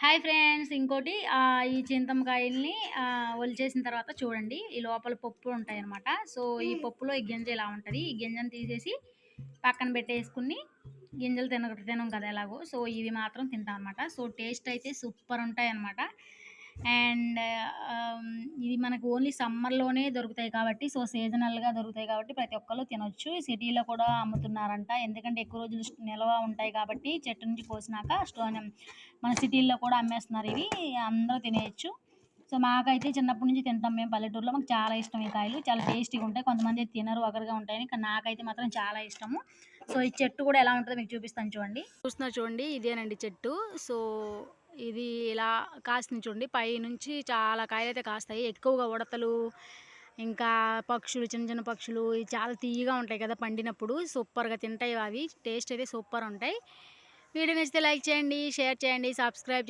Hi friends! ఇంకోటి ఈ చింతమ్మకాయల్ని ఒలిచేసిన తర్వాత చూడండి. ఈ లోపల పప్పు ఉంటాయనమాట. సో, ఈ పప్పులో ఈ గింజ ఇలా ఉంటది. ఈ గింజను తీసేసి పక్కన పెట్టేసుకొని గింజలు తినం కదా ఎలాగో. సో, ఇవి మాత్రం తింటాం అనమాట. సో, టేస్ట్ అయితే సూపర్ ఉంటాయనమాట. అండ్ ఇది మనకు ఓన్లీ సమ్మర్‌లోనే దొరుకుతాయి కాబట్టి, సో, సీజనల్‌గా దొరుకుతాయి కాబట్టి ప్రతి ఒక్కళ్ళు తినొచ్చు. సిటీలో కూడా అమ్ముతున్నారంట. ఎందుకంటే ఎక్కువ రోజులు నిల్వ ఉంటాయి కాబట్టి చెట్టు నుంచి కోసినాక మన సిటీల్లో కూడా అమ్మేస్తున్నారు ఇవి. అందరూ తినేయొచ్చు. సో, మాకైతే చిన్నప్పటి నుంచి తింటాం మేము పల్లెటూరులో. మాకు చాలా ఇష్టం ఈ కాయలు. చాలా టేస్టీగా ఉంటాయి. కొంతమంది తినరు, వగరుగా ఉంటాయని. కానీ నాకైతే మాత్రం చాలా ఇష్టము. సో, ఈ చెట్టు కూడా ఎలా ఉంటదో మీకు చూపిస్తాను చూడండి. చూస్తున్నారు చూడండి, ఇదేనండి చెట్టు. సో, ఇది ఇలా కాసింది చూడండి. పైనుంచి చాలా కాయలైతే కాస్తాయి. ఎక్కువగా ఉడతలు, ఇంకా పక్షులు, చిన్న చిన్న పక్షులు ఇవి చాలా తియ్యగా ఉంటాయి కదా పండినప్పుడు. సూపర్‌గా తింటాయి అవి. టేస్ట్ అయితే సూపర్ ఉంటాయి. వీడియో నచ్చితే లైక్ చేయండి, షేర్ చేయండి, సబ్స్క్రైబ్